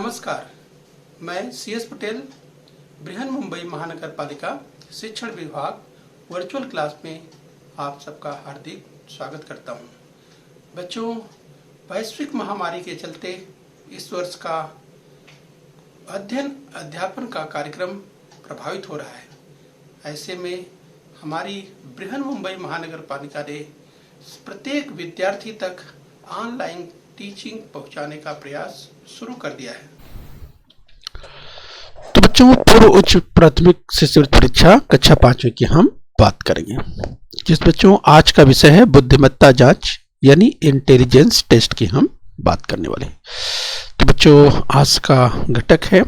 नमस्कार, मैं CS पटेल बृहन मुंबई महानगर पालिका शिक्षण विभाग वर्चुअल क्लास में आप सबका हार्दिक स्वागत करता हूं। बच्चों, वैश्विक महामारी के चलते इस वर्ष का अध्ययन अध्यापन का कार्यक्रम प्रभावित हो रहा है। ऐसे में हमारी बृहन मुंबई महानगर पालिका ने प्रत्येक विद्यार्थी तक ऑनलाइन टीचिंग पहुंचाने का प्रयास शुरू कर दिया है। तो बच्चों, पूर्व उच्च प्राथमिक शिष्यवृत्ति परीक्षा कक्षा 5वीं की हम बात करेंगे। जिस बच्चों आज का विषय है बुद्धिमत्ता जांच यानी इंटेलिजेंस टेस्ट की हम बात करने वाले हैं। तो बच्चों, आज का घटक है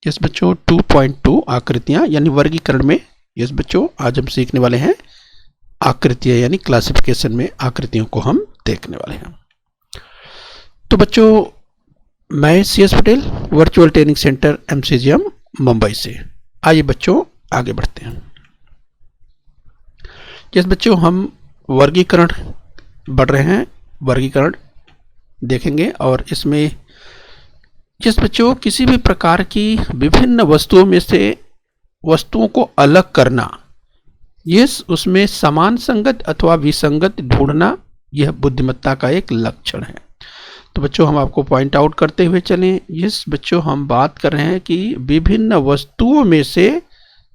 जिस बच्चों 2.2 आकृतियां यानी वर्गीकरण में इस बच्चों आज हम सीखने वाले हैं आकृतियां यानी क्लासिफिकेशन में आकृतियों को हम देखने वाले हैं। तो बच्चों, मैं CS Patel virtual training centre MCGM Mumbai से। आइए बच्चों आगे बढ़ते हैं। जिस बच्चों हम वर्गीकरण बढ़ रहे हैं, वर्गीकरण देखेंगे और इसमें जिस बच्चों किसी भी प्रकार की विभिन्न वस्तुओं में से वस्तुओं को अलग करना, ये उसमें समान संगत अथवा विसंगत ढूंढना, यह बुद्धिमत्ता का एक लक्षण है। तो बच्चों, हम आपको पॉइंट आउट करते हुए चलें। इस बच्चों हम बात कर रहे हैं कि विभिन्न वस्तुओं में से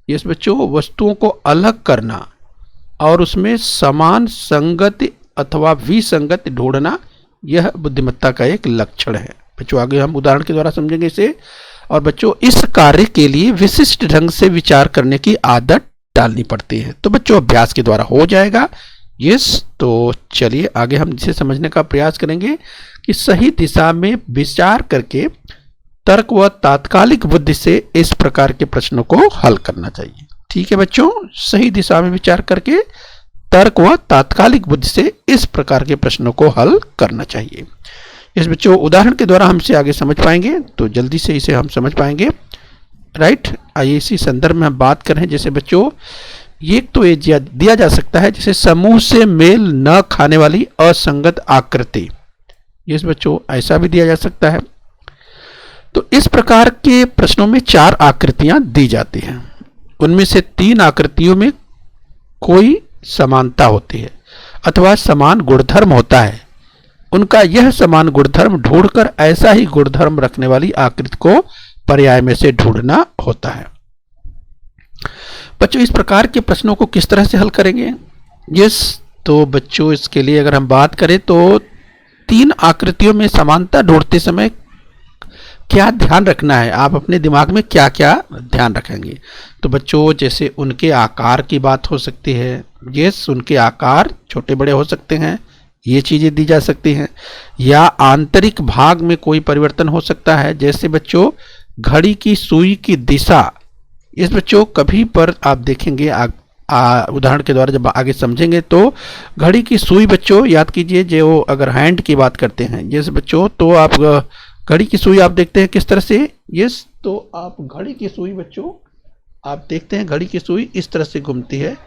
इस बच्चों वस्तुओं को अलग करना और उसमें समान संगत अथवा विसंगत ढूंढना, यह बुद्धिमत्ता का एक लक्षण है। बच्चों, आगे हम उदाहरण के द्वारा समझेंगे इसे। और बच्चों, इस कार्य के लिए विशिष्ट ढंग से विचार करने की आदत डालनी पड़ती है। तो बच्चों, अभ्यास के द्वारा हो जाएगा। तो चलिए आगे हम इसे समझने का प्रयास करेंगे कि सही दिशा में विचार करके तर्क व तात्कालिक बुद्धि से इस प्रकार के प्रश्नों को हल करना चाहिए। ठीक है बच्चों, सही दिशा में विचार करके तर्क व तात्कालिक बुद्धि से इस प्रकार के प्रश्नों को हल करना चाहिए। इस बच्चों उदाहरण के द्वारा हम इसे आगे समझ पाएंगे, तो जल्दी से इसे हम समझ पाएंगे। राइट, आइए इसी संदर्भ में हम बात करें। जैसे बच्चों, ये तो ये दिया जा सकता है जैसे समूह से मेल न खाने वाली असंगत आकृति, इस बच्चों ऐसा भी दिया जा सकता है। तो इस प्रकार के प्रश्नों में 4 आकृतियां दी जाती हैं। उनमें से 3 आकृतियों में कोई समानता होती है अथवा समान गुणधर्म होता है। उनका यह समान गुणधर्म ढूंढकर ऐसा ही गुणधर्म रखने वाली आकृति को पर्याय में से ढूंढना होता है। बच्चों, इस प्रकार के प्रश्नों को किस तरह से हल करेंगे? तो बच्चों, इसके लिए अगर हम बात करें तो 3 आकृतियों में समानता ढूंढते समय क्या ध्यान रखना है, आप अपने दिमाग में क्या क्या ध्यान रखेंगे? तो बच्चों, जैसे उनके आकार की बात हो सकती है। उनके आकार छोटे बड़े हो सकते हैं, ये चीजें दी जा सकती हैं। या आंतरिक भाग में कोई परिवर्तन हो सकता है, जैसे बच्चों घड़ी की सुई की दिशा। इस बच्चों कभी पर आप देखेंगे उदाहरण के द्वारा जब आगे समझेंगे तो घड़ी की सुई बच्चों याद कीजिए, जो अगर हैंड की बात करते हैं जैसे बच्चों, तो आप घड़ी की सुई आप देखते हैं किस तरह से। तो आप घड़ी की सुई बच्चों आप देखते हैं, घड़ी की सुई इस तरह से घूमती है।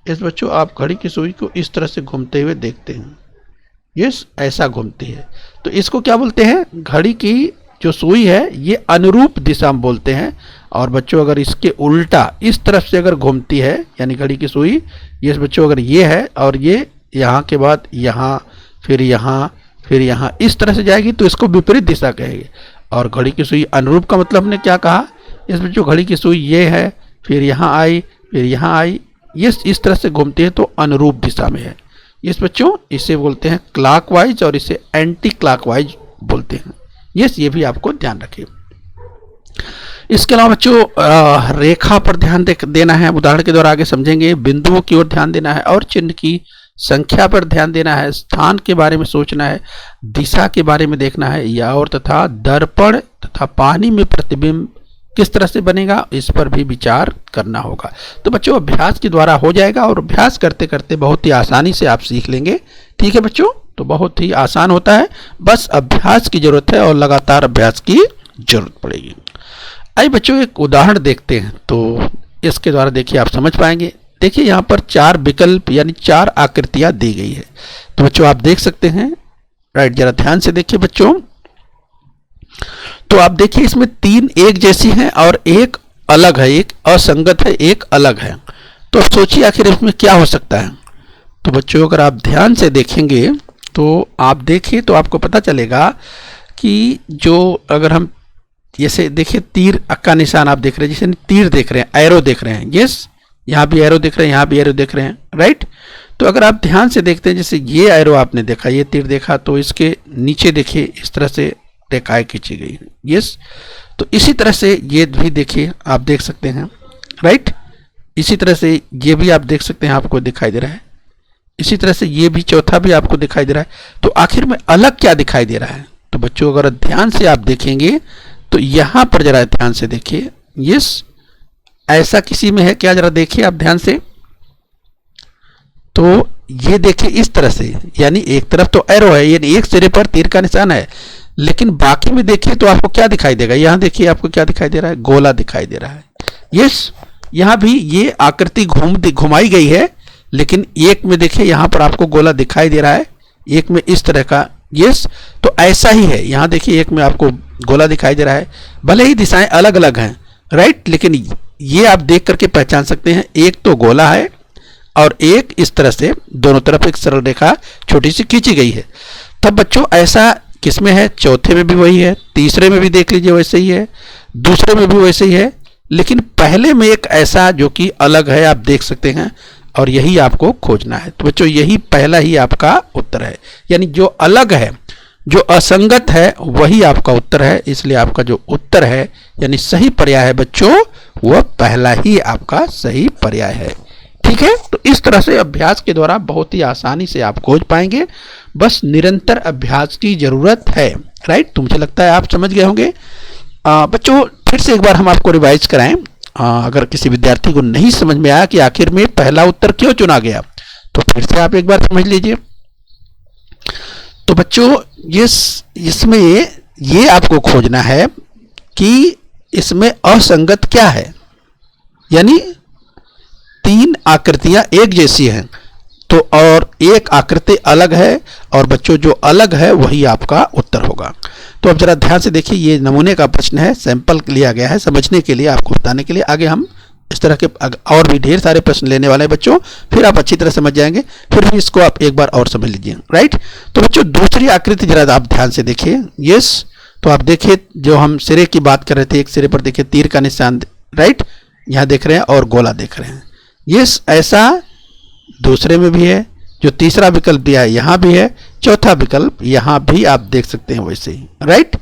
इस बच्चों आप घड़ी की सुई को इस तरह से घूमते हुए देखते हैं। ऐसा घूमती है। तो इसको क्या बोलते हैं? घड़ी की जो सुई है ये अनुरूप दिशा में बोलते हैं। और बच्चों, अगर इसके उल्टा इस तरफ से अगर घूमती है यानी घड़ी की सुई, ये बच्चों अगर ये है और ये यहाँ के बाद यहाँ फिर यहाँ इस तरह से जाएगी तो इसको विपरीत दिशा कहेंगे। और घड़ी की सुई अनुरूप का मतलब हमने क्या कहा? इस बच्चों घड़ी की सुई ये है, फिर यहाँ आई, फिर यहाँ आई, ये इस तरह से घूमती है तो अनुरूप दिशा में है। इस बच्चों इसे बोलते हैं क्लॉकवाइज और इसे एंटी क्लॉकवाइज बोलते हैं। ये भी आपको ध्यान रखिए। इसके अलावा बच्चों रेखा पर ध्यान देना है, उदाहरण के द्वारा आगे समझेंगे। बिंदुओं की ओर ध्यान देना है और चिन्ह की संख्या पर ध्यान देना है। स्थान के बारे में सोचना है, दिशा के बारे में देखना है, या और तथा दर्पण तथा पानी में प्रतिबिंब किस तरह से बनेगा, इस पर भी विचार करना होगा। तो बच्चों, अभ्यास के द्वारा हो जाएगा और अभ्यास करते करते बहुत ही आसानी से आप सीख लेंगे। ठीक है बच्चों, तो बहुत ही आसान होता है, बस अभ्यास की जरूरत है और लगातार अभ्यास की जरूरत पड़ेगी। आइए बच्चों एक उदाहरण देखते हैं, तो इसके द्वारा देखिए आप समझ पाएंगे। देखिए यहाँ पर 4 विकल्प यानी 4 आकृतियां दी गई है। तो बच्चों आप देख सकते हैं, राइट, जरा ध्यान से देखिए बच्चों। तो आप देखिए इसमें 3 एक जैसी हैं और एक अलग है, एक असंगत है, एक अलग है। तो सोचिए आखिर इसमें क्या हो सकता है। तो बच्चों अगर आप ध्यान से देखेंगे तो आप देखिए तो आपको पता चलेगा कि जो अगर हम जैसे देखिए तीर का निशान आप देख रहे हैं, जैसे तीर देख रहे हैं, एरो देख रहे हैं, यस, यहाँ भी एरो देख रहे हैं, यहाँ भी एरो देख रहे हैं, राइट। तो अगर आप ध्यान से देखते हैं, जैसे ये एरो आपने देखा, ये तीर देखा, तो इसके नीचे देखिए इस तरह से रेखाएं खींची गई है, यस। तो इसी तरह से ये भी देखिए आप देख सकते हैं, राइट। इसी तरह से ये भी आप देख सकते हैं, आपको दिखाई दे रहा है। इसी तरह से ये भी चौथा भी आपको दिखाई दे रहा है। तो आखिर में अलग क्या दिखाई दे रहा है? तो बच्चों अगर ध्यान से आप देखेंगे तो यहां पर जरा ध्यान से देखिए, यस, ऐसा किसी में है क्या? जरा देखिए आप ध्यान से। तो ये देखिए इस तरह से, यानी एक तरफ तो एरो है, यानी एक सिरे पर तीर का निशान है, लेकिन बाकी में देखिए तो आपको क्या दिखाई देगा? यहां देखिए आपको क्या दिखाई दे रहा है? गोला दिखाई दे रहा है, यस। यहां भी ये आकृति घुमाई गई है, लेकिन एक में देखिए यहां पर आपको गोला दिखाई दे रहा है, एक में इस तरह का, यस। तो ऐसा ही है, यहां देखिए एक में आपको गोला दिखाई दे रहा है, भले ही दिशाएं अलग अलग हैं, राइट, लेकिन ये आप देख करके पहचान सकते हैं, एक तो गोला है और एक इस तरह से दोनों तरफ एक सरल रेखा छोटी सी खींची गई है। तब बच्चों ऐसा किसमें है? चौथे में भी वही है, तीसरे में भी देख लीजिए वैसे ही है, दूसरे में भी वैसे ही है, लेकिन पहले में एक ऐसा जो कि अलग है, आप देख सकते हैं, और यही आपको खोजना है। तो बच्चों यही पहला ही आपका उत्तर है, यानी जो अलग है, जो असंगत है, वही आपका उत्तर है। इसलिए आपका जो उत्तर है यानी सही पर्याय है बच्चों, वह पहला ही आपका सही पर्याय है, ठीक है। तो इस तरह से अभ्यास के द्वारा बहुत ही आसानी से आप खोज पाएंगे, बस निरंतर अभ्यास की जरूरत है, राइट। तो मुझे लगता है आप समझ गए होंगे। बच्चों फिर से एक बार हम आपको रिवाइज कराएं, अगर किसी विद्यार्थी को नहीं समझ में आया कि आखिर में पहला उत्तर क्यों चुना गया, तो फिर से आप एक बार समझ लीजिए। तो बच्चों इसमें ये आपको खोजना है कि इसमें असंगत क्या है, यानी 3 आकृतियां एक जैसी हैं तो और एक आकृति अलग है, और बच्चों जो अलग है वही आपका उत्तर होगा। तो अब जरा ध्यान से देखिए, ये नमूने का प्रश्न है, सैंपल लिया गया है समझने के लिए, आपको बताने के लिए। आगे हम इस तरह के और भी ढेर सारे प्रश्न लेने वाले हैं बच्चों, फिर आप अच्छी तरह समझ जाएंगे, फिर भी इसको आप एक बार और समझ लीजिए, राइट। तो बच्चों दूसरी आकृति जरा आप ध्यान से देखिए, यस। तो आप देखिए जो हम सिरे की बात कर रहे थे, एक सिरे पर देखिए तीर का निशान, राइट, यहाँ देख रहे हैं, और गोला देख रहे हैं, यस। ऐसा दूसरे में भी है, जो तीसरा विकल्प दिया है यहाँ भी है, चौथा विकल्प यहाँ भी आप देख सकते हैं वैसे ही, राइट।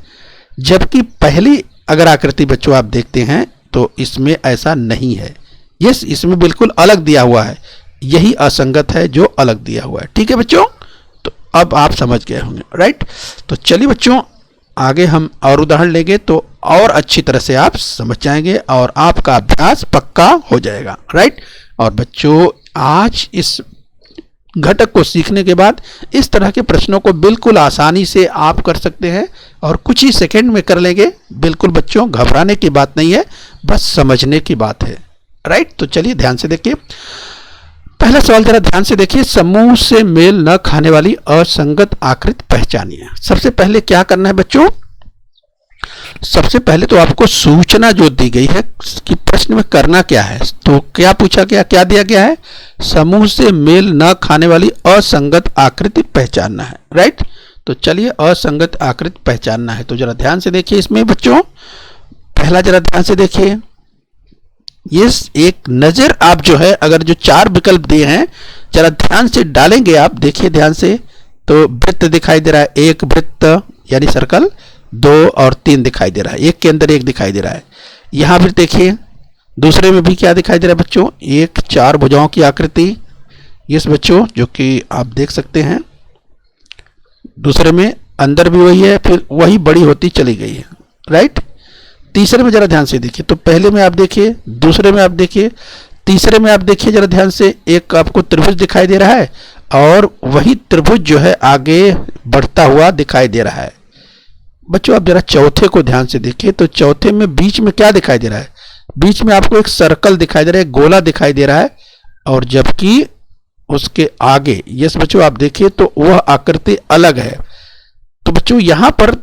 जबकि पहली अगर आकृति बच्चों आप देखते हैं तो इसमें ऐसा नहीं है, यस, इसमें बिल्कुल अलग दिया हुआ है, यही असंगत है जो अलग दिया हुआ है, ठीक है बच्चों। तो अब आप समझ गए होंगे, राइट। तो चलिए बच्चों आगे हम और उदाहरण लेंगे तो और अच्छी तरह से आप समझ जाएंगे और आपका अभ्यास पक्का हो जाएगा, राइट। और बच्चों आज इस घटक को सीखने के बाद इस तरह के प्रश्नों को बिल्कुल आसानी से आप कर सकते हैं और कुछ ही सेकंड में कर लेंगे। बिल्कुल बच्चों घबराने की बात नहीं है, बस समझने की बात है, राइट। तो चलिए ध्यान से देखिए, पहला सवाल जरा ध्यान से देखिए, समूह से मेल न खाने वाली असंगत आकृति पहचानिए। सबसे पहले क्या करना है बच्चों? सबसे पहले तो आपको सूचना जो दी गई है कि प्रश्न में करना क्या है, तो क्या पूछा गया, क्या दिया गया है? समूह से मेल न खाने वाली असंगत आकृति पहचानना है, राइट। तो चलिए असंगत आकृति पहचानना है, तो जरा ध्यान से देखिए इसमें बच्चों, पहला जरा ध्यान से देखिए, ये एक नजर आप जो है, अगर जो 4 विकल्प दिए हैं जरा ध्यान से डालेंगे आप, देखिए ध्यान से, तो वृत्त दिखाई दे रहा है, एक वृत्त यानी सर्कल, 2 और 3 दिखाई दे रहा है, एक के अंदर एक दिखाई दे रहा है। यहां फिर देखिए दूसरे में भी क्या दिखाई दे रहा है बच्चों, एक 4 भुजाओं की आकृति, यस बच्चों, जो कि आप देख सकते हैं। दूसरे में अंदर भी वही है, फिर वही बड़ी होती चली गई है, राइट। तीसरे में जरा ध्यान से देखिए, तो पहले में आप देखिए, दूसरे में आप देखिए, तीसरे में आप देखिए जरा ध्यान से, एक आपको त्रिभुज दिखाई दे रहा है और वही त्रिभुज जो है आगे बढ़ता हुआ दिखाई दे रहा है। बच्चों आप जरा चौथे को ध्यान से देखिए, तो चौथे में बीच में क्या दिखाई दे रहा है? बीच में आपको एक सर्कल दिखाई दे रहा है, गोला दिखाई दे रहा है, और जबकि उसके आगे, यस बच्चों आप देखिए तो वह आकृति अलग है। तो बच्चों यहां पर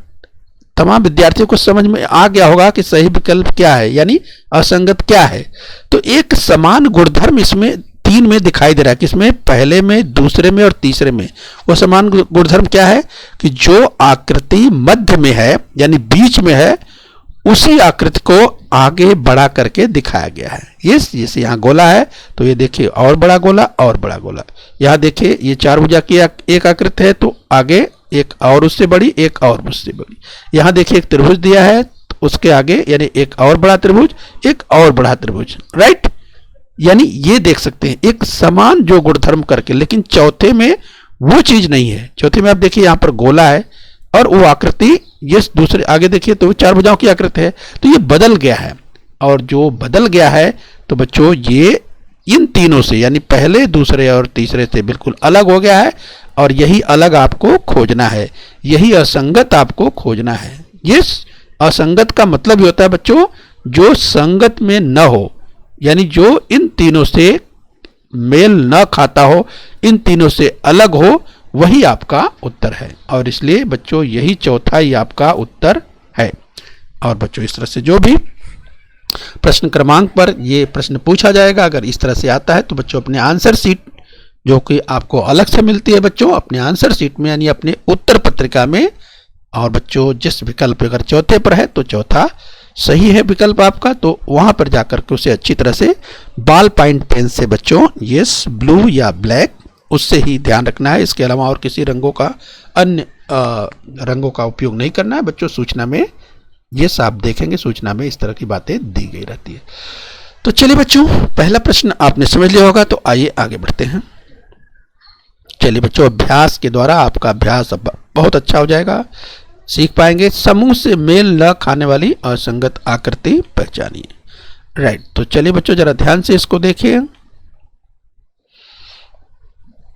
तमाम विद्यार्थियों को समझ में आ गया होगा कि सही विकल्प क्या है, यानी असंगत क्या है। तो एक समान गुणधर्म इसमें 3 में दिखाई दे रहा है, किसमें, पहले में, दूसरे में और तीसरे में। वो समान गुणधर्म क्या है कि जो आकृति मध्य में है यानी बीच में है, उसी आकृति को आगे बढ़ा करके दिखाया गया है। यस, जैसे यहाँ गोला है तो ये देखिए और बड़ा गोला और बड़ा गोला। यहाँ देखिए ये 4 भुजा की एक आकृति है तो आगे एक और उससे बड़ी, एक और उससे बड़ी। यहाँ देखिए एक त्रिभुज दिया है तो उसके आगे यानी एक और बड़ा त्रिभुज, एक और बड़ा त्रिभुज, राइट। यानी ये देख सकते हैं एक समान जो गुणधर्म करके, लेकिन चौथे में वो चीज नहीं है। चौथे में आप देखिए यहाँ पर गोला है और वो आकृति ये दूसरे आगे देखिए तो 4 भुजाओं की आकृति है, तो ये बदल गया है। और जो बदल गया है तो बच्चों ये इन तीनों से यानी पहले, दूसरे और तीसरे से बिल्कुल अलग हो गया है। और यही अलग आपको खोजना है, यही असंगत आपको खोजना है। ये असंगत का मतलब ही होता है बच्चों जो संगत में न हो, यानी जो इन तीनों से मेल न खाता हो, इन तीनों से अलग हो, वही आपका उत्तर है। और इसलिए बच्चों यही चौथा ही आपका उत्तर है। और बच्चों इस तरह से जो भी प्रश्न क्रमांक पर ये प्रश्न पूछा जाएगा, अगर इस तरह से आता है तो बच्चों अपने आंसर शीट जो कि आपको अलग से मिलती है बच्चों, अपने आंसर शीट में यानी अपने उत्तर पत्रिका में, और बच्चों जिस विकल्प अगर चौथे पर है तो चौथा सही है विकल्प आपका, तो वहां पर जाकर के उसे अच्छी तरह से बॉल पॉइंट पेन से बच्चों यस ब्लू या ब्लैक उससे ही ध्यान रखना है। इसके अलावा और किसी रंगों का, अन्य रंगों का उपयोग नहीं करना है बच्चों। सूचना में यस आप देखेंगे, सूचना में इस तरह की बातें दी गई रहती है। तो चलिए बच्चों पहला प्रश्न आपने समझ लिया होगा, तो आइए आगे बढ़ते हैं। चलिए बच्चों अभ्यास के द्वारा आपका अभ्यास अब बहुत अच्छा हो जाएगा, सीख पाएंगे। समूह से मेल न खाने वाली असंगत आकृति पहचानिए, राइट। तो चलिए बच्चों जरा ध्यान से इसको देखिए।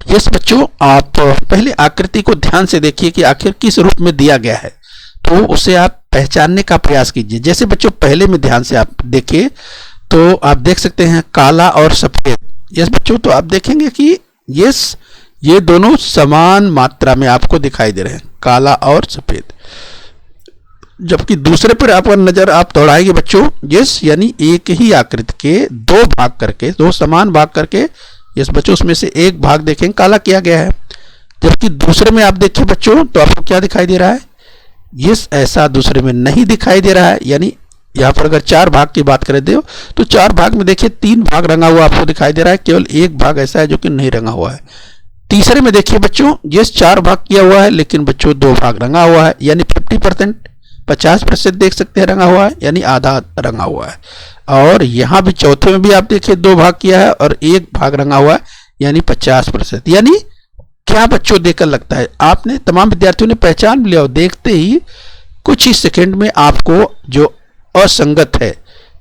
यस बच्चों आप पहले आकृति को ध्यान से देखिए कि आखिर किस रूप में दिया गया है, तो उसे आप पहचानने का प्रयास कीजिए। जैसे बच्चों पहले में ध्यान से आप देखिए तो आप देख सकते हैं काला और सफेद। यस बच्चों तो आप देखेंगे कि यस ये दोनों समान मात्रा में आपको दिखाई दे रहे हैं, काला और सफेद। जबकि दूसरे पर आपका नजर आप दौड़ाएंगे बच्चों, यस यानी एक ही आकृति के 2 भाग करके, 2 समान भाग करके, यस बच्चों उसमें से एक भाग देखेंगे काला किया गया है। जबकि दूसरे में आप देखिए बच्चों तो आपको क्या दिखाई दे रहा है, यस ऐसा दूसरे में नहीं दिखाई दे रहा है। यानी यहाँ पर अगर 4 भाग की बात करें तो 4 भाग में देखिए 3 भाग रंगा हुआ आपको दिखाई दे रहा है, केवल एक भाग ऐसा है जो कि नहीं रंगा हुआ है। तीसरे में देखिए बच्चों यस 4 भाग किया हुआ है लेकिन बच्चों 2 भाग रंगा हुआ है, यानी 50%, 50% देख सकते हैं रंगा हुआ है, यानी आधा रंगा हुआ है। और यहाँ भी चौथे में भी आप देखिए 2 भाग किया है और 1 भाग रंगा हुआ है, यानी 50%। यानी क्या बच्चों देखकर लगता है आपने तमाम विद्यार्थियों ने पहचान लिया और देखते ही कुछ ही सेकंड में आपको जो असंगत है,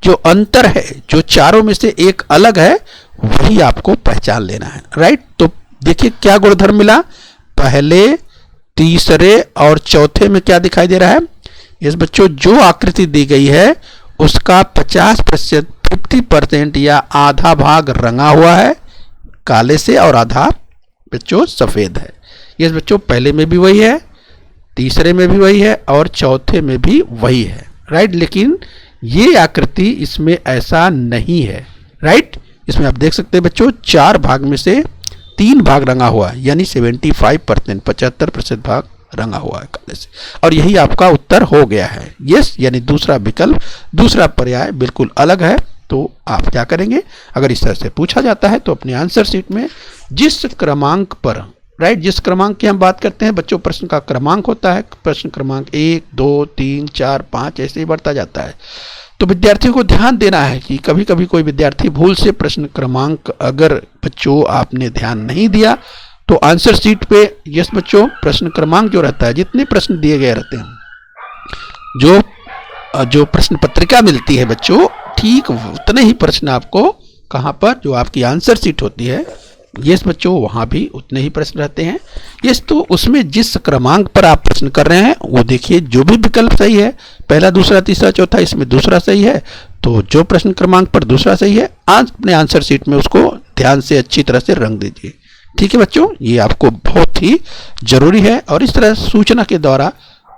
जो अंतर है, जो चारों में से एक अलग है, वही आपको पहचान लेना है, राइट। तो देखिए क्या गुणधर्म मिला, पहले, तीसरे और चौथे में क्या दिखाई दे रहा है। इस बच्चों जो आकृति दी गई है उसका 50%, 50% या आधा भाग रंगा हुआ है काले से और आधा बच्चों सफेद है। ये बच्चों पहले में भी वही है, तीसरे में भी वही है और चौथे में भी वही है, राइट। लेकिन ये आकृति इसमें ऐसा नहीं है, राइट। इसमें आप देख सकते हैं बच्चों 4 भाग में से 3 भाग रंगा हुआ है, यानी 75%, 75% भाग रंगा हुआ है काले से, और यही आपका उत्तर हो गया है। यस यानी दूसरा विकल्प, दूसरा पर्याय बिल्कुल अलग है। तो आप क्या करेंगे, अगर इस तरह से पूछा जाता है तो अपने आंसर शीट में जिस क्रमांक पर, राइट, जिस क्रमांक की हम बात करते हैं बच्चों, प्रश्न का क्रमांक होता है, प्रश्न क्रमांक 1, 2, 3, 4, 5 ऐसे ही बढ़ता जाता है। तो विद्यार्थियों को ध्यान देना है कि कभी कभी कोई विद्यार्थी भूल से प्रश्न क्रमांक अगर बच्चों आपने ध्यान नहीं दिया तो आंसर शीट पे यस बच्चों प्रश्न क्रमांक जो रहता है, जितने प्रश्न दिए गए रहते हैं, जो प्रश्न पत्रिका मिलती है बच्चों, ठीक उतने ही प्रश्न आपको कहाँ पर, जो आपकी आंसर शीट होती है, यस बच्चों वहाँ भी उतने ही प्रश्न रहते हैं। यस तो उसमें जिस क्रमांक पर आप प्रश्न कर रहे हैं वो देखिए, जो भी विकल्प सही है, पहला, दूसरा, तीसरा, चौथा, इसमें दूसरा सही है, तो जो प्रश्न क्रमांक पर दूसरा सही है, आज अपने आंसर शीट में उसको ध्यान से अच्छी तरह से रंग दीजिए। ठीक है बच्चों, ये आपको बहुत ही जरूरी है और इस तरह सूचना के द्वारा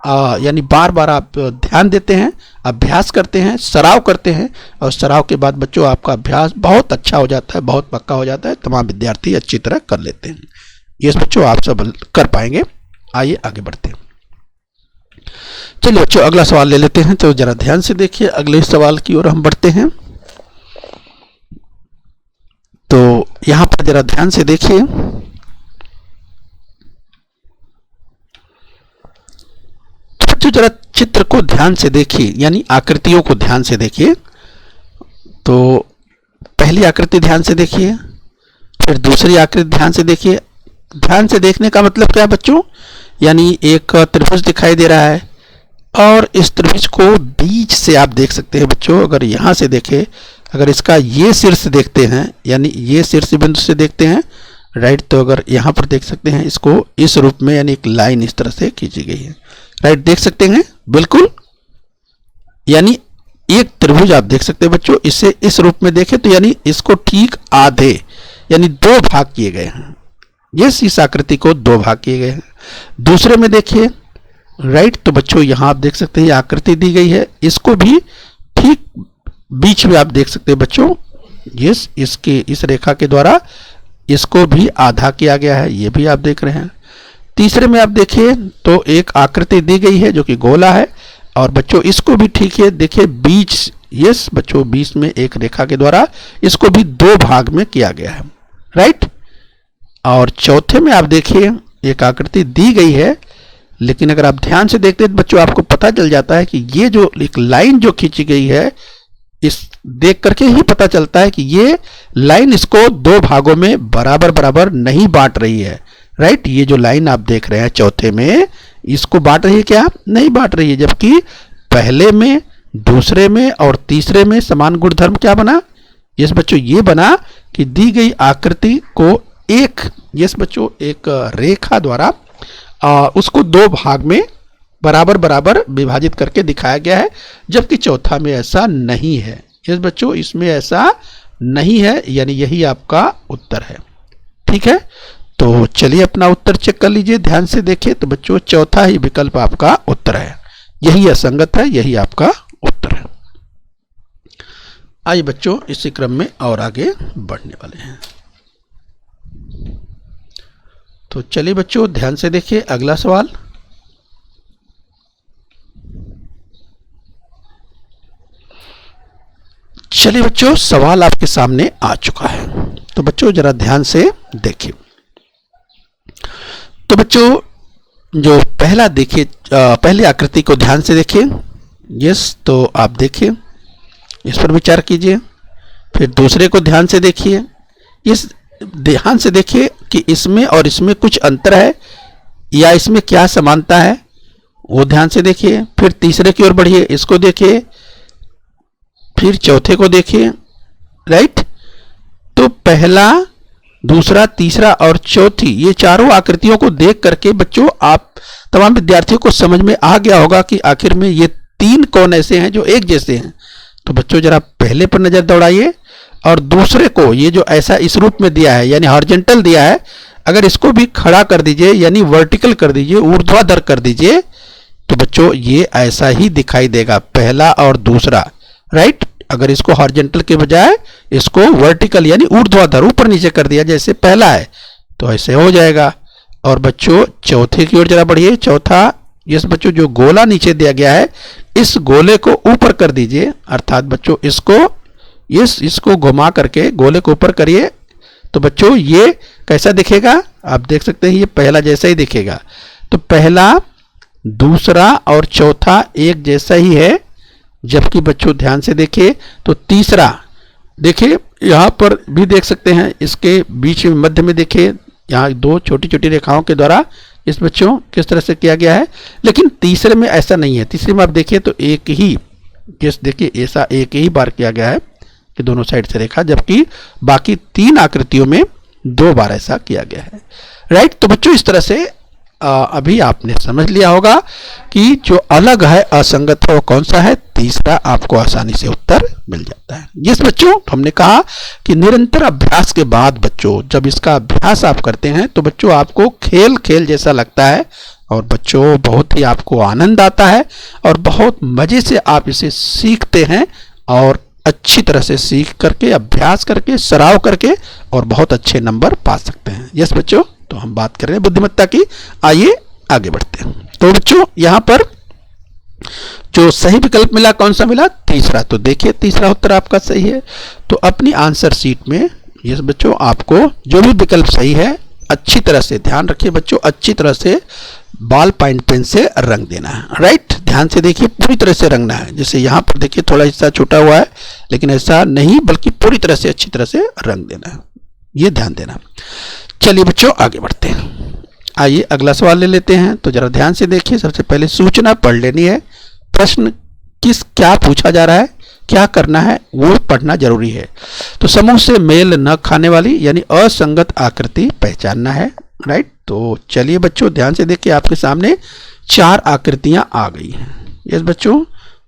यानी बार बार आप ध्यान देते हैं, अभ्यास करते हैं, सराव करते हैं, और सराव के बाद बच्चों आपका अभ्यास बहुत अच्छा हो जाता है, बहुत पक्का हो जाता है, तमाम विद्यार्थी अच्छी तरह कर लेते हैं। ये बच्चों आप सब कर पाएंगे। आइए आगे बढ़ते हैं। चलिए बच्चों अगला सवाल ले लेते हैं, तो जरा ध्यान से देखिए, अगले सवाल की ओर हम बढ़ते हैं। तो यहां पर जरा ध्यान से देखिए, बच्चों जरा चित्र को ध्यान से देखिए, यानी आकृतियों को ध्यान से देखिए। तो पहली आकृति ध्यान से देखिए, फिर दूसरी आकृति ध्यान से देखिए। ध्यान से देखने का मतलब क्या है बच्चों, यानी एक त्रिभुज दिखाई दे रहा है, और इस त्रिभुज को बीच से आप देख सकते हैं बच्चों। अगर यहाँ से देखें, अगर इसका ये शीर्ष देखते हैं, यानी ये शीर्ष बिंदु से देखते हैं, राइट, तो अगर यहाँ पर देख सकते हैं इसको इस रूप में, यानी एक लाइन इस तरह से खींची गई है, राइट, देख सकते हैं बिल्कुल। यानी एक त्रिभुज आप देख सकते हैं बच्चों, इसे इस रूप में देखें तो यानी इसको ठीक आधे, यानी दो भाग किए गए हैं। इस आकृति को दो भाग किए गए हैं। दूसरे में देखिए, राइट, तो बच्चों यहां आप देख सकते हैं आकृति दी गई है, इसको भी ठीक बीच में आप देख सकते हैं बच्चों, इसके इस रेखा के द्वारा इसको भी आधा किया गया है, ये भी आप देख रहे हैं। तीसरे में आप देखिए तो एक आकृति दी गई है जो कि गोला है, और बच्चों इसको भी ठीक है देखिए बीच, यस बच्चों बीच में एक रेखा के द्वारा इसको भी दो भाग में किया गया है, राइट। और चौथे में आप देखिए एक आकृति दी गई है, लेकिन अगर आप ध्यान से देखते हैं तो बच्चों आपको पता चल जाता है कि ये जो एक लाइन जो खींची गई है, इस देख करके ही पता चलता है कि ये लाइन इसको दो भागों में बराबर बराबर नहीं बांट रही है, राइट। ये जो लाइन आप देख रहे हैं चौथे में, इसको बांट रही है क्या? नहीं बांट रही है, जबकि पहले में, दूसरे में और तीसरे में समान गुणधर्म क्या बना? यस बच्चों ये बना कि दी गई आकृति को एक, यस बच्चों एक रेखा द्वारा उसको दो भाग में बराबर बराबर विभाजित करके दिखाया गया है, जबकि चौथा में ऐसा नहीं है। यस बच्चों इसमें ऐसा नहीं है, यानी यही आपका उत्तर है, ठीक है। तो चलिए अपना उत्तर चेक कर लीजिए, ध्यान से देखिए। तो बच्चों चौथा ही विकल्प आपका उत्तर है, यही असंगत है, यही आपका उत्तर है। आइए बच्चों इसी क्रम में और आगे बढ़ने वाले हैं। तो चलिए बच्चों ध्यान से देखिए अगला सवाल। चलिए बच्चों सवाल आपके सामने आ चुका है, तो बच्चों जरा ध्यान से देखिए। तो बच्चों जो पहला देखिए, पहली आकृति को ध्यान से देखिए। यस, तो आप देखिए, इस पर विचार कीजिए। फिर दूसरे को ध्यान से देखिए, इस ध्यान से देखिए कि इसमें और इसमें कुछ अंतर है या इसमें क्या समानता है, वो ध्यान से देखिए। फिर तीसरे की ओर बढ़िए, इसको देखिए। फिर चौथे को देखिए, राइट। तो पहला, दूसरा, तीसरा और चौथी, ये चारों आकृतियों को देख करके बच्चों आप तमाम विद्यार्थियों को समझ में आ गया होगा कि आखिर में ये तीन कौन ऐसे हैं जो एक जैसे हैं। तो बच्चों जरा पहले पर नजर दौड़ाइए और दूसरे को, ये जो ऐसा इस रूप में दिया है यानी हॉरिजॉन्टल दिया है, अगर इसको भी खड़ा कर दीजिए यानी वर्टिकल कर दीजिए, ऊर्ध्वाधर कर दीजिए, तो बच्चों ये ऐसा ही दिखाई देगा, पहला और दूसरा, राइट। अगर इसको हॉरिजॉन्टल के बजाय इसको वर्टिकल यानी ऊर्ध्वाधर ऊपर नीचे कर दिया जैसे पहला है, तो ऐसे हो जाएगा। और बच्चों चौथे की ओर जरा बढ़िए। चौथा, यस बच्चों जो गोला नीचे दिया गया है, इस गोले को ऊपर कर दीजिए, अर्थात बच्चों इसको घुमा करके गोले को ऊपर करिए, तो बच्चों ये कैसा दिखेगा? आप देख सकते हैं ये पहला जैसा ही दिखेगा। तो पहला, दूसरा और चौथा एक जैसा ही है, जबकि बच्चों ध्यान से देखिए तो तीसरा, देखिए यहाँ पर भी देख सकते हैं, इसके बीच में मध्य में देखिए, यहाँ दो छोटी छोटी रेखाओं के द्वारा इस बच्चों किस तरह से किया गया है, लेकिन तीसरे में ऐसा नहीं है। तीसरे में आप देखिए तो एक ही, जिस देखिए ऐसा एक ही बार किया गया है कि दोनों साइड से रेखा, जबकि बाकी तीन आकृतियों में दो बार ऐसा किया गया है, राइट। तो बच्चों इस तरह से अभी आपने समझ लिया होगा कि जो अलग है, असंगत है, वो कौन सा है। तीसरा आपको आसानी से उत्तर मिल जाता है। जिस बच्चों हमने कहा कि निरंतर अभ्यास के बाद बच्चों जब इसका अभ्यास आप करते हैं तो बच्चों आपको खेल खेल जैसा लगता है, और बच्चों बहुत ही आपको आनंद आता है और बहुत मज़े से आप इसे सीखते हैं और अच्छी तरह से सीख करके, अभ्यास करके, सराव करके और बहुत अच्छे नंबर पा सकते हैं। यस बच्चों, तो हम बात कर रहे हैं बुद्धिमत्ता की। आइए आगे बढ़ते हैं। तो बच्चों यहाँ पर जो सही विकल्प मिला कौन सा मिला? तीसरा। तो देखिए तीसरा उत्तर आपका सही है। तो अपनी आंसर शीट में यस बच्चों आपको जो भी विकल्प सही है अच्छी तरह से ध्यान रखिए बच्चों, अच्छी तरह से बॉल पॉइंट पेन से रंग देना है। राइट, ध्यान से देखिए, पूरी तरह से रंगना है। जैसे यहाँ पर देखिए थोड़ा हिस्सा छूटा हुआ है, लेकिन ऐसा नहीं बल्कि पूरी तरह से अच्छी तरह से रंग देना है, ये ध्यान देना। चलिए बच्चों आगे बढ़ते हैं। आइए अगला सवाल ले लेते हैं। तो जरा ध्यान से देखिए, सबसे पहले सूचना पढ़ लेनी है। प्रश्न क्या पूछा जा रहा है, क्या करना है वो पढ़ना जरूरी है। तो समूह से मेल न खाने वाली यानी असंगत आकृति पहचानना है। राइट, तो चलिए बच्चों ध्यान से देखिए, आपके सामने 4 आकृतियां आ गई हैं। यस बच्चों,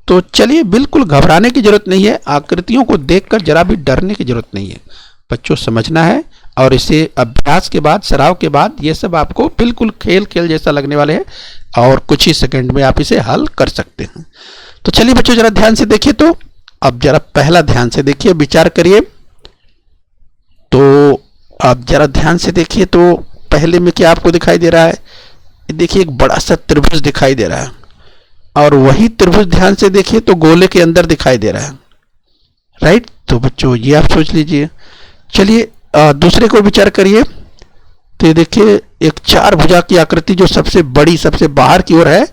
तो चलिए बिल्कुल घबराने की जरूरत नहीं है, आकृतियों को देखकर जरा भी डरने की जरूरत नहीं है बच्चों, समझना है और इसे अभ्यास के बाद, सराव के बाद ये सब आपको बिल्कुल खेल खेल जैसा लगने वाले हैं और कुछ ही सेकंड में आप इसे हल कर सकते हैं। तो चलिए बच्चों जरा ध्यान से देखिए। तो अब जरा पहला ध्यान से देखिए, विचार करिए। तो अब जरा ध्यान से देखिए, तो पहले में क्या आपको दिखाई दे रहा है? देखिए एक बड़ा सा त्रिभुज दिखाई दे रहा है और वही त्रिभुज ध्यान से देखिए तो गोले के अंदर दिखाई दे रहा है। राइट, तो बच्चों ये आप सोच लीजिए। चलिए दूसरे को विचार करिए। तो ये देखिए एक 4 भुजा की आकृति जो सबसे बड़ी, सबसे बाहर की ओर है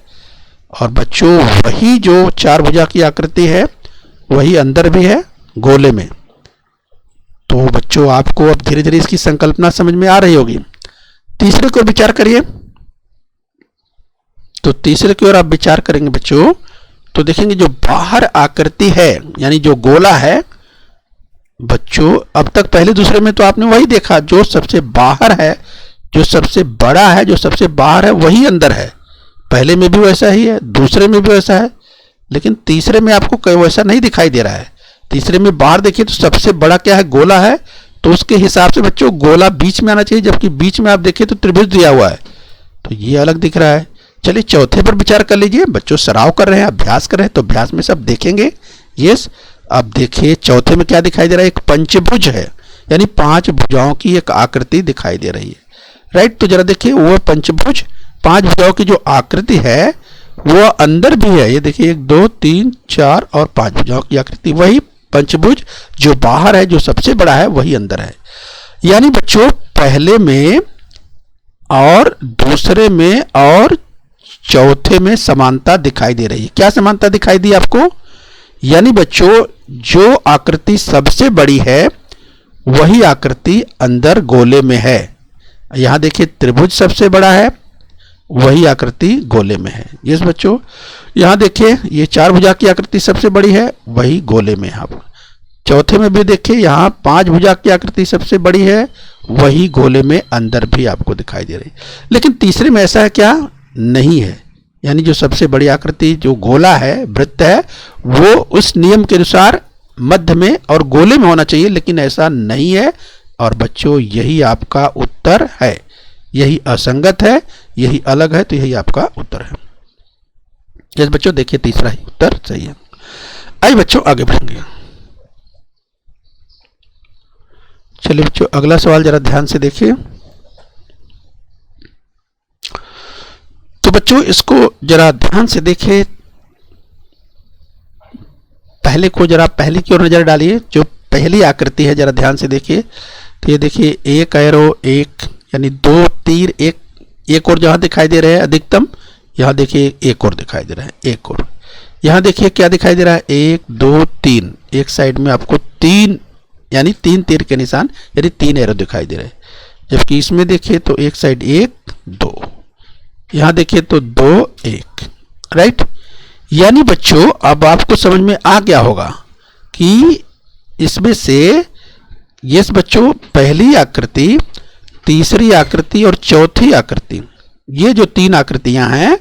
और बच्चों वही जो 4 भुजा की आकृति है वही अंदर भी है गोले में। तो बच्चों आपको अब धीरे धीरे इसकी संकल्पना समझ में आ रही होगी। तीसरे को विचार करिए। तो तीसरे की ओर आप विचार करेंगे बच्चों तो देखेंगे जो बाहर आकृति है यानी जो गोला है बच्चों, अब तक पहले दूसरे में तो आपने वही देखा, जो सबसे बाहर है, जो सबसे बड़ा है, जो सबसे बाहर है वही अंदर है। पहले में भी वैसा ही है, दूसरे में भी वैसा है, लेकिन तीसरे में आपको कोई वैसा नहीं दिखाई दे रहा है। तीसरे में बाहर देखिए तो सबसे बड़ा क्या है? गोला है, तो उसके हिसाब से बच्चों गोला बीच में आना चाहिए, जबकि बीच में आप देखिए तो त्रिभुज दिया हुआ है, तो ये अलग दिख रहा है। चलिए चौथे पर विचार कर लीजिए। बच्चों सराव कर रहे हैं, अभ्यास कर रहे हैं, तो अभ्यास में सब देखेंगे। यस, अब देखिए चौथे में क्या दिखाई दे रहा है? एक पंचभुज है, यानी 5 भुजाओं की एक आकृति दिखाई दे रही है। राइट, तो जरा देखिए वो पंचभुज 5 भुजाओं की जो आकृति है वो अंदर भी है। ये देखिए 1 2 3 4 और 5 भुजाओं की आकृति, वही पंचभुज जो बाहर है, जो सबसे बड़ा है वही अंदर है। यानी बच्चों पहले में और दूसरे में और चौथे में समानता दिखाई दे रही है। क्या समानता दिखाई दी आपको? यानी बच्चों जो आकृति सबसे बड़ी है वही आकृति अंदर गोले में है। यहां देखिए त्रिभुज सबसे बड़ा है, वही आकृति गोले में है। यस बच्चों, यहां देखिए ये 4 भुजा की आकृति सबसे बड़ी है, वही गोले में है। आप चौथे में भी देखिए यहाँ 5 भुजा की आकृति सबसे बड़ी है, वही गोले में अंदर भी आपको दिखाई दे रही है। लेकिन तीसरे में ऐसा क्या नहीं है, यानी जो सबसे बड़ी आकृति जो गोला है, वृत्त है, वो उस नियम के अनुसार मध्य में और गोले में होना चाहिए, लेकिन ऐसा नहीं है। और बच्चों यही आपका उत्तर है, यही असंगत है, यही अलग है, तो यही आपका उत्तर है। यस बच्चों देखिए तीसरा ही उत्तर सही है। आइए बच्चों आगे बढ़ेंगे। चलिए बच्चों अगला सवाल जरा ध्यान से देखिए। तो बच्चों इसको जरा ध्यान से देखिए, पहले को जरा पहले की ओर नजर डालिए। जो पहली आकृति है जरा ध्यान से देखिए। तो ये देखिए एक एरो, एक यानी 2 तीर, एक और जहां दिखाई दे रहे हैं अधिकतम, यहां देखिए एक और दिखाई दे रहा है, एक और। यहां देखिए क्या दिखाई दे रहा है? 1 2 3, एक साइड में आपको 3 यानी 3 तीर के निशान यानी 3 एरो दिखाई दे रहे हैं। जबकि इसमें देखिए तो एक साइड 1 2, यहां देखिए तो 2 1। राइट, यानी बच्चों अब आपको समझ में आ गया होगा कि इसमें से यस बच्चों पहली आकृति, तीसरी आकृति और चौथी आकृति, ये जो 3 आकृतियां हैं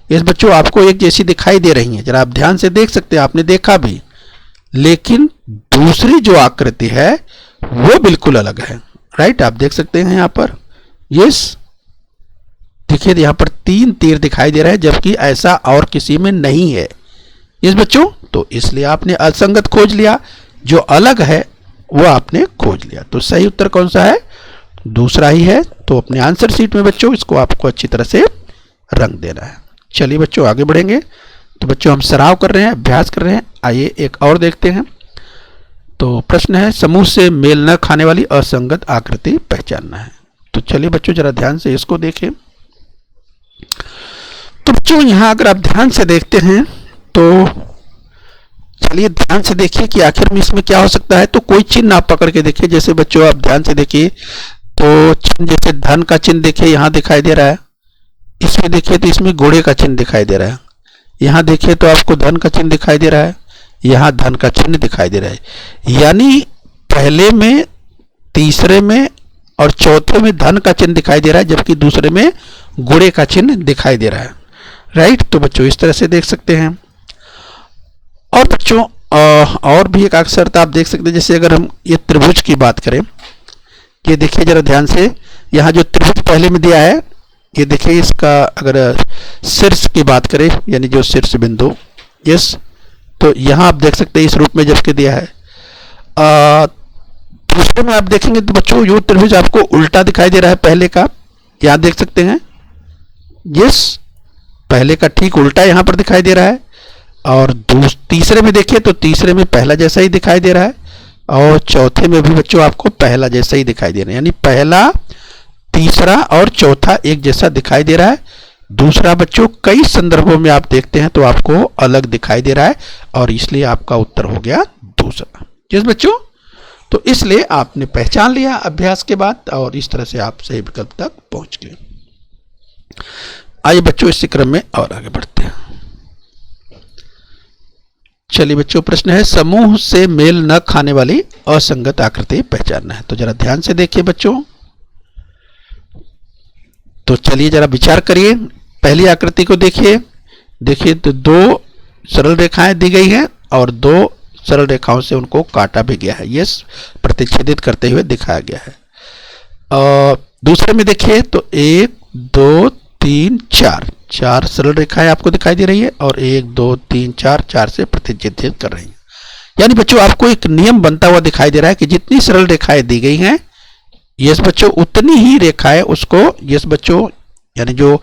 यस बच्चों आपको एक जैसी दिखाई दे रही हैं। जरा आप ध्यान से देख सकते हैं, आपने देखा भी, लेकिन दूसरी जो आकृति है वो बिल्कुल अलग है। राइट, आप देख सकते हैं यहां पर। यस, देखिए यहाँ पर 3 तीर दिखाई दे रहे हैं, जबकि ऐसा और किसी में नहीं है। इस बच्चों, तो इसलिए आपने असंगत खोज लिया, जो अलग है वो आपने खोज लिया। तो सही उत्तर कौन सा है? दूसरा ही है। तो अपने आंसर शीट में बच्चों इसको आपको अच्छी तरह से रंग देना है। चलिए बच्चों आगे बढ़ेंगे। तो बच्चों हम सराव कर रहे हैं, अभ्यास कर रहे हैं। आइए एक और देखते हैं। तो प्रश्न है, समूह से मेल न खाने वाली असंगत आकृति पहचानना है। तो चलिए बच्चों जरा ध्यान से इसको देखें। तो बच्चों यहाँ अगर आप ध्यान से देखते हैं तो चलिए ध्यान से देखिए कि आखिर में इसमें क्या हो सकता है। तो कोई चिन्ह आप पकड़ के देखिए। जैसे बच्चों आप ध्यान से देखिए तो चिन्ह, जैसे धन का चिन्ह देखिए यहाँ दिखाई दे रहा है। इसमें देखिए तो इसमें घोड़े का चिन्ह दिखाई दे रहा है। यहाँ देखिए तो आपको धन का चिन्ह दिखाई दे रहा है, यहाँ धन का चिन्ह दिखाई दे रहा है। यानी पहले में, तीसरे में और चौथे में धन का चिन्ह दिखाई दे रहा है, जबकि दूसरे में घोड़े का चिन्ह दिखाई दे रहा है। राइट। तो बच्चों इस तरह से देख सकते हैं। और बच्चों और भी एक अक्सरता आप देख सकते हैं। जैसे अगर हम ये त्रिभुज की बात करें, ये देखिए जरा ध्यान से, यहाँ जो त्रिभुज पहले में दिया है, ये देखिए इसका अगर शीर्ष की बात करें, यानी जो शीर्ष बिंदु, यस, तो यहाँ आप देख सकते हैं इस रूप में जबकि दिया है। दूसरे में आप देखेंगे तो बच्चों यो त्रिभुज आपको उल्टा दिखाई दे रहा है पहले का, यहाँ देख सकते हैं, यस, पहले का ठीक उल्टा यहाँ पर दिखाई दे रहा है। और तीसरे में देखिए तो तीसरे में पहला जैसा ही दिखाई दे रहा है, और चौथे में भी बच्चों आपको पहला जैसा ही दिखाई दे रहा है। यानी पहला, तीसरा और चौथा एक जैसा दिखाई दे रहा है। दूसरा बच्चों कई संदर्भों में आप देखते हैं तो आपको अलग दिखाई दे रहा है, और इसलिए आपका उत्तर हो गया दूसरा। जिस बच्चों, तो इसलिए आपने पहचान लिया अभ्यास के बाद, और इस तरह से आप सही विकल्प तक पहुंच गए। आइए बच्चों इसी क्रम में और आगे बढ़ते हैं। चलिए बच्चों प्रश्न है, समूह से मेल न खाने वाली असंगत आकृति पहचानना है। तो जरा ध्यान से देखिए बच्चों। तो चलिए जरा विचार करिए। पहली आकृति को देखिए। देखिए तो 2 सरल रेखाएं दी गई हैं और 2 सरल रेखाओं से उनको काटा भी गया है, यस, प्रतिच्छेदित करते हुए दिखाया गया है। दूसरे में देखिए तो 1 2 3 4 सरल रेखाएं आपको दिखाई दे रही है, और 1 2 3 4 से प्रतिच्छेदित कर रही हैं। यानी बच्चों आपको एक नियम बनता हुआ दिखाई दे रहा है कि जितनी सरल रेखाएं दी गई हैं, यस बच्चों, उतनी ही रेखाएं उसको, यस बच्चों, यानी जो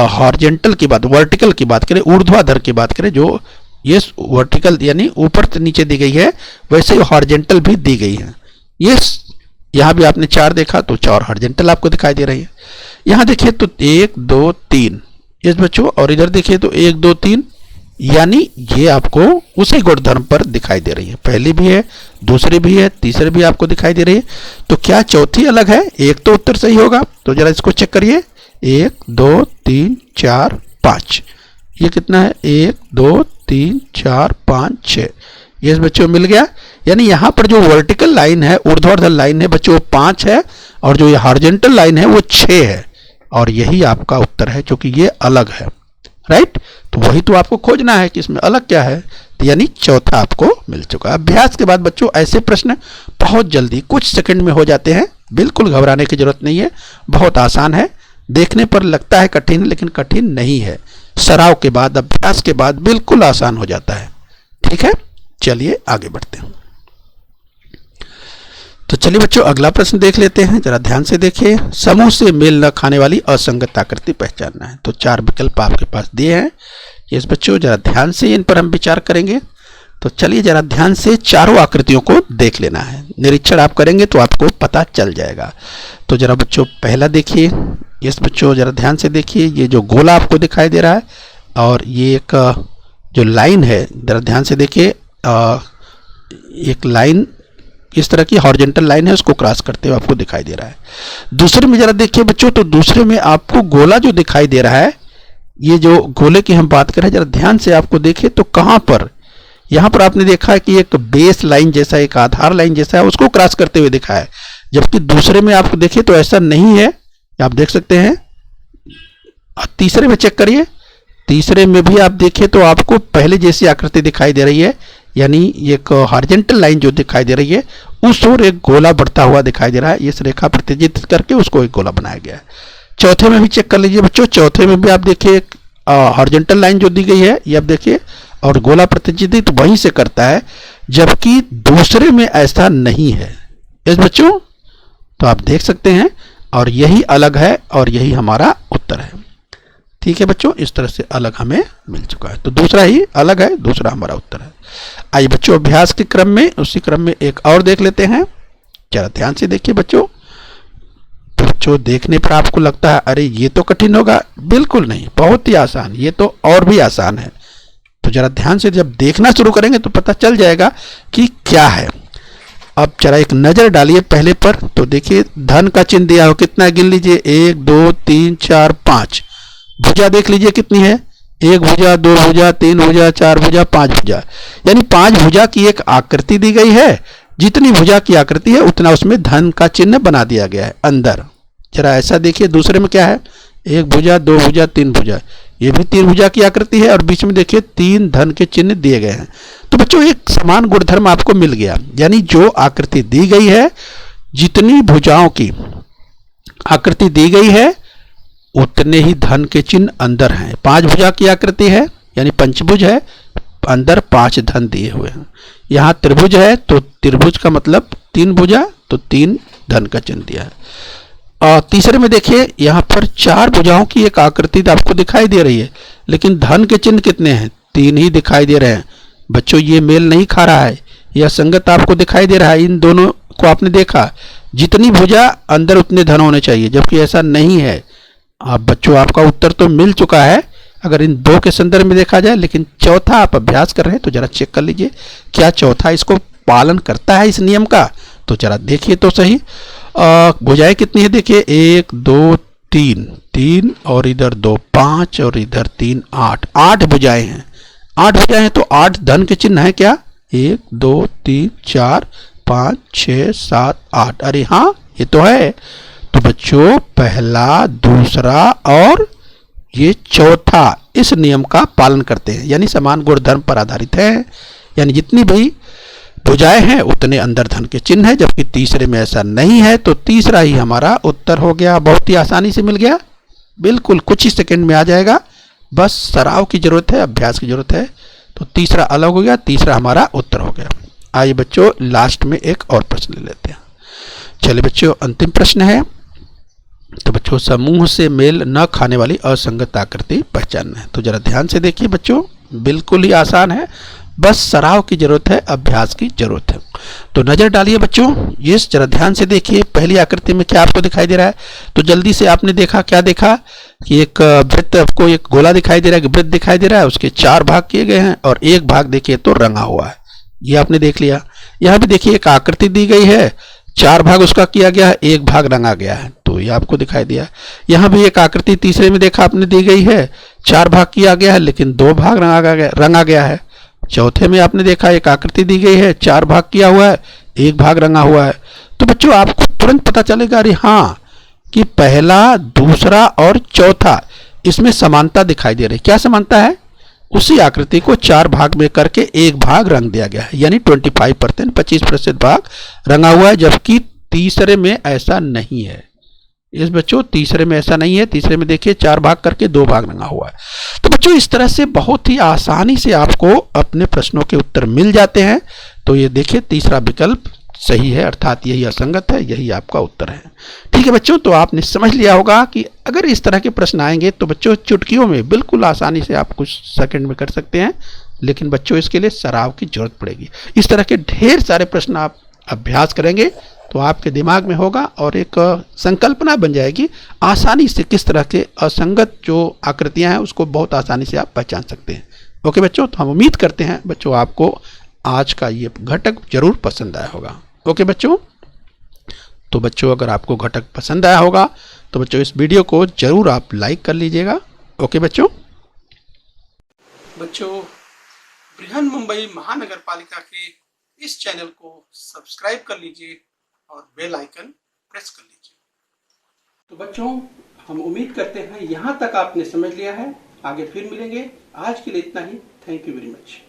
हॉरिजॉन्टल की बात, वर्टिकल की बात करें, ऊर्ध्वाधर की बात करें, जो यस वर्टिकल यानी ऊपर से नीचे दी गई है, वैसे ही हॉरिजॉन्टल भी दी गई है। यस, यहाँ भी आपने 4 देखा तो 4 हॉरिजॉन्टल आपको दिखाई दे रही है। यहाँ देखिए तो 1 2 3, यस बच्चों, और इधर देखिए तो 1 2 3, यानी ये आपको उसी गुणधर्म पर दिखाई दे रही है। पहली भी है, दूसरी भी है, तीसरी भी आपको दिखाई दे रही है। तो क्या चौथी अलग है? एक तो उत्तर सही होगा। तो जरा इसको चेक करिए। 1 2 3 4 5, ये कितना है? 1 2 3 4 5 6, ये बच्चों मिल गया। यानी यहाँ पर जो वर्टिकल लाइन है, ऊर्ध्वाधर लाइन है बच्चों, वो 5 है, और जो ये हॉरिजॉन्टल लाइन है वो 6 है, और यही आपका उत्तर है, क्योंकि ये अलग है। राइट। तो वही तो आपको खोजना है कि इसमें अलग क्या है। तो यानी चौथा आपको मिल चुका। अभ्यास के बाद बच्चों ऐसे प्रश्न बहुत जल्दी कुछ सेकंड में हो जाते हैं। बिल्कुल घबराने की जरूरत नहीं है, बहुत आसान है। देखने पर लगता है कठिन, लेकिन कठिन नहीं है। सराव के बाद, अभ्यास के बाद बिल्कुल आसान हो जाता है। ठीक है, चलिए आगे बढ़ते हैं। तो चलिए बच्चों अगला प्रश्न देख लेते हैं। जरा ध्यान से देखिए। समूह से मेल न खाने वाली असंगत आकृति पहचानना है। तो 4 विकल्प आपके पास दिए हैं। ये बच्चों जरा ध्यान से इन पर हम विचार करेंगे। तो चलिए जरा ध्यान से चारों आकृतियों को देख लेना है। निरीक्षण आप करेंगे तो आपको पता चल जाएगा। तो जरा बच्चों पहला देखिए। ये बच्चों जरा ध्यान से देखिए। ये जो गोला आपको दिखाई दे रहा है, और ये एक जो लाइन है, जरा ध्यान से देखिए। एक लाइन इस तरह की हॉरिजॉन्टल लाइन है, उसको क्रॉस करते हुए आपको दिखाई दे रहा है। दूसरे में जरा देखिए बच्चों, तो दूसरे में आपको गोला जो दिखाई दे रहा है, ये जो गोले की हम बात करें, जरा ध्यान से आपको देखिए तो कहां पर, यहां पर आपने देखा है कि एक बेस लाइन जैसा, एक आधार लाइन जैसा है, उसको क्रॉस करते हुए दिखा है। जबकि दूसरे में आपको देखिए तो ऐसा नहीं है, आप देख सकते हैं। तीसरे में चेक करिए। तीसरे में भी आप देखिए तो आपको पहले जैसी आकृति दिखाई दे रही है, यानी एक हॉरिजॉन्टल लाइन जो दिखाई दे रही है, उस ओर एक गोला बढ़ता हुआ दिखाई दे रहा है। इस रेखा प्रतिच्छेदित करके उसको एक गोला बनाया गया है। चौथे में भी चेक कर लीजिए बच्चों। चौथे में भी आप देखिए हॉरिजॉन्टल लाइन जो दी गई है ये आप देखिए, और गोला प्रतिचित्रित वहीं से करता है, जबकि दूसरे में ऐसा नहीं है। इस बच्चों तो आप देख सकते हैं, और यही अलग है और यही हमारा उत्तर है। ठीक है बच्चों, इस तरह से अलग हमें मिल चुका है, तो दूसरा ही अलग है, दूसरा हमारा उत्तर है। आइए बच्चों अभ्यास के क्रम में, उसी क्रम में एक और देख लेते हैं। जरा ध्यान से देखिए बच्चों। बच्चों देखने पर आपको लगता है अरे ये तो कठिन होगा, बिल्कुल नहीं, बहुत ही आसान, ये तो और भी आसान है। तो जरा ध्यान से जब देखना शुरू करेंगे तो पता चल जाएगा कि क्या है। अब जरा एक नजर डालिए पहले पर, तो देखिए धन का चिन्ह दिया हो, कितना गिन लीजिए, 1 2 3 4 5। भुजा देख लीजिए कितनी है, 1 भुजा, 2 भुजा, 3 भुजा, 4 भुजा, 5 भुजा, यानी 5 भुजा की एक आकृति दी गई है। जितनी भुजा की आकृति है उतना उसमें धन का चिन्ह बना दिया गया है अंदर। जरा ऐसा देखिए दूसरे में क्या है, 1 भुजा, 2 भुजा, 3 भुजा, ये भी 3 भुजा की आकृति है, और बीच में देखिए 3 धन के चिन्ह दिए गए हैं। तो बच्चों एक समान गुणधर्म आपको मिल गया, यानी जो आकृति दी गई है, जितनी भुजाओं की आकृति दी गई है उतने ही धन के चिन्ह अंदर हैं। 5 भुजा की आकृति है यानी पंचभुज है, अंदर 5 धन दिए हुए हैं। यहाँ त्रिभुज है तो त्रिभुज का मतलब 3 भुजा, तो 3 धन का चिन्ह दिया है। और तीसरे में देखिए यहाँ पर 4 भुजाओं की एक आकृति आपको दिखाई दे रही है, लेकिन धन के चिन्ह कितने हैं, 3 ही दिखाई दे रहे हैं। बच्चों ये मेल नहीं खा रहा है, यह संगत आपको दिखाई दे रहा है। इन दोनों को आपने देखा, जितनी भुजा अंदर उतने धन होने चाहिए, जबकि ऐसा नहीं है। अब बच्चों आपका उत्तर तो मिल चुका है अगर इन दो के संदर्भ में देखा जाए, लेकिन चौथा आप अभ्यास कर रहे हैं तो जरा चेक कर लीजिए क्या चौथा इसको पालन करता है इस नियम का। तो जरा देखिए तो सही, भुजाएं कितनी है देखिए, 1 2 3, 3 और इधर 2 5 और इधर 3 8, 8 भुजाएं हैं। 8 भुजाएं हैं तो 8 धन के चिन्ह है क्या, 1 2 3 4 5 6 7 8, अरे हाँ ये तो है। तो बच्चों पहला, दूसरा और ये चौथा इस नियम का पालन करते हैं, यानी समान गुणधर्म पर आधारित है, यानी जितनी भी भुजाएं हैं उतने अंदर धन के चिन्ह है, जबकि तीसरे में ऐसा नहीं है। तो तीसरा ही हमारा उत्तर हो गया, बहुत ही आसानी से मिल गया, बिल्कुल कुछ ही सेकंड में आ जाएगा, बस सराव की जरूरत है, अभ्यास की जरूरत है। तो तीसरा अलग हो गया, तीसरा हमारा उत्तर हो गया। आइए बच्चों लास्ट में एक और प्रश्न ले लेते हैं। चलिए बच्चों अंतिम प्रश्न है। तो बच्चों समूह से मेल न खाने वाली असंगत आकृति पहचानना है। तो जरा ध्यान से देखिए बच्चों, बिल्कुल ही आसान है, बस सराव की जरूरत है, अभ्यास की जरूरत है। तो नजर डालिए बच्चों, ये जरा ध्यान से देखिए पहली आकृति में क्या आपको दिखाई दे रहा है। तो जल्दी से आपने देखा, क्या देखा कि एक वृत्त, आपको एक गोला दिखाई दे रहा है, वृत्त दिखाई दे रहा है, उसके 4 भाग किए गए हैं और एक भाग देखिए तो रंगा हुआ है, ये आपने देख लिया। यहाँ भी देखिए एक आकृति दी गई है, 4 भाग उसका किया गया है, एक भाग रंगा गया है, तो ये आपको दिखाई दिया। यहाँ भी एक आकृति तीसरे में देखा आपने दी गई है, 4 भाग किया गया है लेकिन 2 भाग रंगा गया है। चौथे में आपने देखा एक आकृति दी गई है, 4 भाग किया हुआ है, एक भाग रंगा हुआ है। तो बच्चों आपको तुरंत पता चलेगा अरे हाँ कि पहला, दूसरा और चौथा इसमें समानता दिखाई दे रही। क्या समानता है, उसी आकृति को 4 भाग में करके एक भाग रंग दिया गया है, यानी 25%, 25% भाग रंगा हुआ है, जबकि तीसरे में ऐसा नहीं है। इस बच्चों तीसरे में ऐसा नहीं है, तीसरे में देखिए 4 भाग करके 2 भाग रंगा हुआ है। तो बच्चों इस तरह से बहुत ही आसानी से आपको अपने प्रश्नों के उत्तर मिल जाते हैं। तो ये देखिए तीसरा विकल्प सही है, अर्थात यही असंगत है, यही आपका उत्तर है। ठीक है बच्चों, तो आपने समझ लिया होगा कि अगर इस तरह के प्रश्न आएंगे तो बच्चों चुटकियों में बिल्कुल आसानी से आप कुछ सेकंड में कर सकते हैं, लेकिन बच्चों इसके लिए सराव की जरूरत पड़ेगी। इस तरह के ढेर सारे प्रश्न आप अभ्यास करेंगे तो आपके दिमाग में होगा और एक संकल्पना बन जाएगी, आसानी से किस तरह के असंगत जो आकृतियां हैं उसको बहुत आसानी से आप पहचान सकते हैं। ओके बच्चों, तो हम उम्मीद करते हैं बच्चों आपको आज का ये घटक जरूर पसंद आया होगा। ओके बच्चों, तो बच्चों अगर आपको घटक पसंद आया होगा तो बच्चों इस वीडियो को जरूर आप लाइक कर लीजिएगा। ओके बच्चों, बृहन मुंबई महानगर पालिका के इस चैनल को सब्सक्राइब कर लीजिए और बेल आइकन प्रेस कर लीजिए। तो बच्चों हम उम्मीद करते हैं यहाँ तक आपने समझ लिया है, आगे फिर मिलेंगे। आज के लिए इतना ही, थैंक यू वेरी मच।